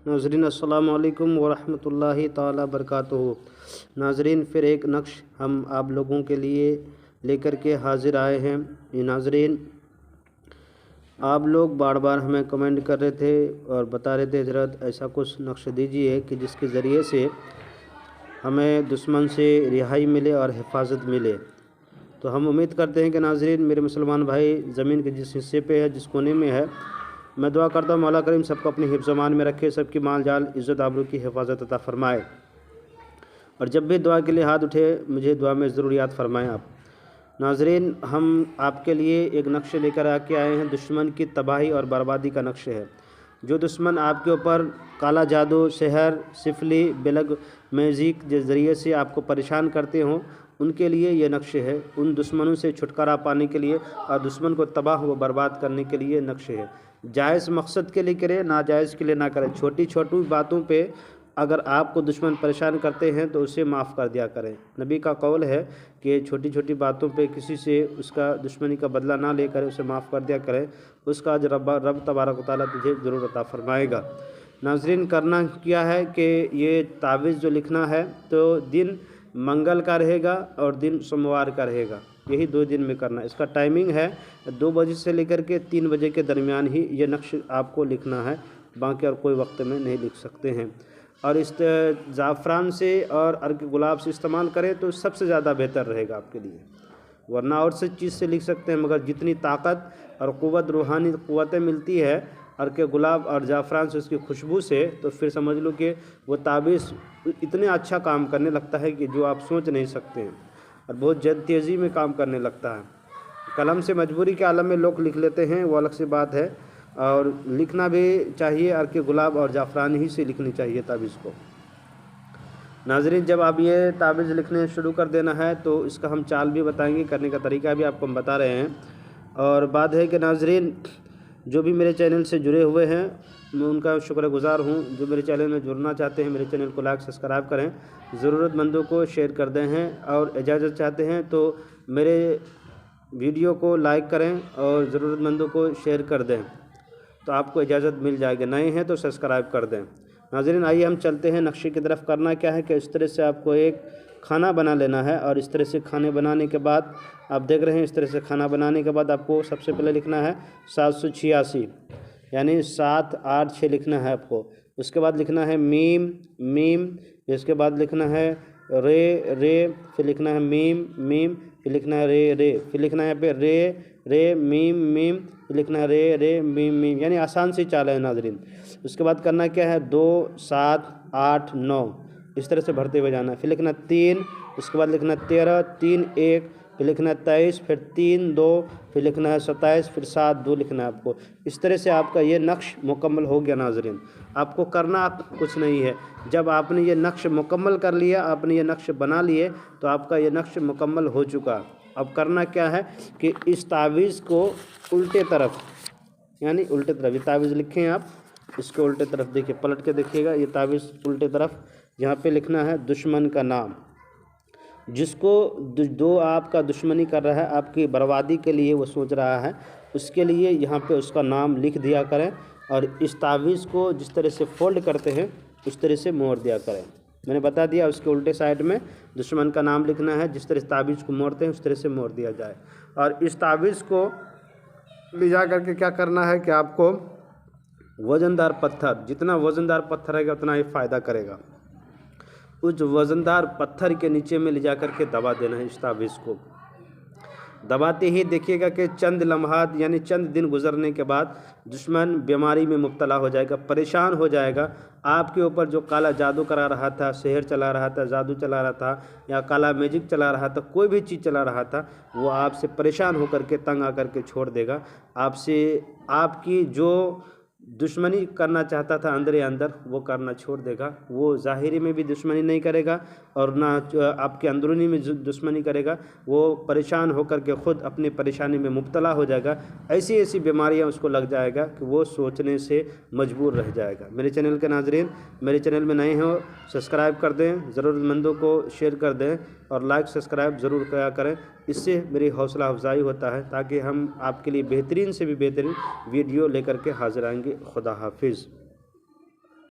नाज़रीन अस्सलामु अलैकुम वरहमतुल्लाहि ताला बरकातुहू। नाज़रीन फिर एक नक्श हम आप लोगों के लिए लेकर के हाज़िर आए हैं। ये नाज़रीन आप लोग बार बार हमें कमेंट कर रहे थे और बता रहे थे हज़रत ऐसा कुछ नक्श दीजिए कि जिसके ज़रिए से हमें दुश्मन से रिहाई मिले और हिफाजत मिले। तो हम उम्मीद करते हैं कि नाज़रीन मेरे मुसलमान भाई ज़मीन के जिस हिस्से पे है, जिस कोने में है, मैं दुआ करता हूँ मौला करीम सबको अपनी हिफ्ज़ अमान में रखे, सबकी माल जाल इज़्ज़त आबरू की हिफाजत अता फ़रमाए। और जब भी दुआ के लिए हाथ उठे मुझे दुआ में ज़रूर याद फ़रमाएँ आप। नाज़रीन हम आपके लिए एक नक्श लेकर आके आए हैं, दुश्मन की तबाही और बर्बादी का नक्श है। जो दुश्मन आपके ऊपर काला जादू, सहर, सिफली, बिलग, मैजिक के ज़रिए से आपको परेशान करते हों, उनके लिए ये नक्श है। उन दुश्मनों से छुटकारा पाने के लिए और दुश्मन को तबाह व बर्बाद करने के लिए नक्श है। जायज़ मकसद के लिए करें, नाजायज़ के लिए ना करें। छोटी छोटी बातों पे अगर आपको दुश्मन परेशान करते हैं तो उसे माफ़ कर दिया करें। नबी का कौल है कि छोटी छोटी बातों पे किसी से उसका दुश्मनी का बदला ना लेकर उसे माफ़ कर दिया करें, उसका आज रब तबारक व तआला तुझे ज़रूर अता फ़रमाएगा। नाज़रीन करना क्या है कि ये तावीज़ जो लिखना है तो दिन मंगल का रहेगा और दिन सोमवार का रहेगा, यही 2 दिन में करना। इसका टाइमिंग है 2 बजे से लेकर के 3 बजे के दरमियान ही ये नक्श आपको लिखना है, बाकी और कोई वक्त में नहीं लिख सकते हैं। और इस ज़ाफ़रान से और अर्क गुलाब से इस्तेमाल करें तो सबसे ज़्यादा बेहतर रहेगा आपके लिए, वरना और से चीज़ से लिख सकते हैं, मगर जितनी ताकत और क़ुव्वत, रूहानी क़ुव्वतें मिलती है अर्क गुलाब और ज़ाफ़रान से, उसकी खुशबू से, तो फिर समझ लो कि वो ताबीज़ इतने अच्छा काम करने लगता है कि जो आप सोच नहीं सकते हैं, और बहुत जल्द तेज़ी में काम करने लगता है। कलम से मजबूरी के आलम में लोग लिख लेते हैं, वो अलग सी बात है, और लिखना भी चाहिए अर्क गुलाब और ज़ाफ़रान ही से लिखनी चाहिए ताबीज़ को। नाज़रीन जब आप ये ताबीज़ लिखने शुरू कर देना है तो इसका हम चाल भी बताएंगे, करने का तरीका भी आपको हम बता रहे हैं। और बात है कि नाज़रीन जो भी मेरे चैनल से जुड़े हुए हैं मैं उनका शुक्रगुज़ार हूँ। जो मेरे चैनल में जुड़ना चाहते हैं मेरे चैनल को लाइक सब्सक्राइब करें, ज़रूरतमंदों को शेयर कर दें हैं, और इजाज़त चाहते हैं तो मेरे वीडियो को लाइक करें और ज़रूरतमंदों को शेयर कर दें, तो आपको इजाज़त मिल जाएगी। नए हैं तो सब्सक्राइब कर दें। नाज़रीन आइए हम चलते हैं नक्शे की तरफ। करना क्या है कि इस तरह से आपको एक खाना बना लेना है, और इस तरह से खाने बनाने के बाद आप देख रहे हैं, इस तरह से खाना बनाने के बाद आपको सबसे पहले लिखना है 786, यानी 7 8 6 लिखना है आपको। उसके बाद लिखना है मीम मीम, इसके बाद लिखना है रे रे, फिर लिखना है मीम मीम, फिर लिखना है रे रे, फिर लिखना है यहाँ पे रे रे मीम मीम, फिर लिखना है रे रे मीम मीम, यानी आसान सी चाल है नाज़रीन। उसके बाद करना क्या है 2 7 8 9, इस तरह से भरते हुए जाना है। फिर लिखना 3, उसके बाद लिखना 13 3 1, फिर लिखना है 23, फिर 3 2, फिर लिखना है 27, फिर 7 2 लिखना है आपको। इस तरह से आपका ये नक्श मुकम्मल हो गया। नाज़रीन आपको करना कुछ नहीं है, जब आपने ये नक्श मुकम्मल कर लिया, आपने ये नक्श बना लिए, तो आपका ये नक्श मुकम्मल हो चुका। अब करना क्या है कि इस तावीज़ को उल्टे तरफ, यानी उल्टे तरफ ये तावीज़ लिखें आप, इसको उल्टे तरफ देखिए, पलट के देखिएगा, ये तावीज़ उल्टे तरफ, यहाँ पे लिखना है दुश्मन का नाम। जिसको दो आपका दुश्मनी कर रहा है, आपकी बर्बादी के लिए वो सोच रहा है, उसके लिए यहाँ पे उसका नाम लिख दिया करें, और इस तावीज़ को जिस तरह से फोल्ड करते हैं उस तरह से मोड़ दिया करें। मैंने बता दिया, उसके उल्टे साइड में दुश्मन का नाम लिखना है, जिस तरह से तावीज़ को मोड़ते हैं उस तरह से मोड़ दिया जाए। और इस तावीज़ को ले जा करके क्या करना है कि आपको वज़नदार पत्थर, जितना वज़नदार पत्थर रहेगा उतना ही फ़ायदा करेगा, उस वज़नदार पत्थर के नीचे में ले जा कर के दबा देना है। इस तावीज़ को दबाते ही देखिएगा कि चंद लम्हात यानी चंद दिन गुजरने के बाद दुश्मन बीमारी में मुब्तला हो जाएगा, परेशान हो जाएगा। आपके ऊपर जो काला जादू करा रहा था, शहर चला रहा था, जादू चला रहा था, या काला मैजिक चला रहा था, कोई भी चीज़ चला रहा था, वो आपसे परेशान होकर के तंग आकर के छोड़ देगा। आपसे आपकी जो दुश्मनी करना चाहता था अंदर ही अंदर, वो करना छोड़ देगा। वो ज़ाहिरी में भी दुश्मनी नहीं करेगा और ना आपके अंदरूनी में दुश्मनी करेगा। वो परेशान होकर के ख़ुद अपनी परेशानी में मुब्तला हो जाएगा। ऐसी ऐसी बीमारियां उसको लग जाएगा कि वो सोचने से मजबूर रह जाएगा। मेरे चैनल के नाज़रीन, मेरे चैनल में नए हो सब्सक्राइब कर दें, ज़रूरतमंदों को शेयर कर दें, और लाइक सब्सक्राइब ज़रूर किया करें। इससे मेरी हौसला अफजाई होता है, ताकि हम आपके लिए बेहतरीन से भी बेहतरीन वीडियो लेकर के हाजिर आएंगे। खुदा हाफिज़।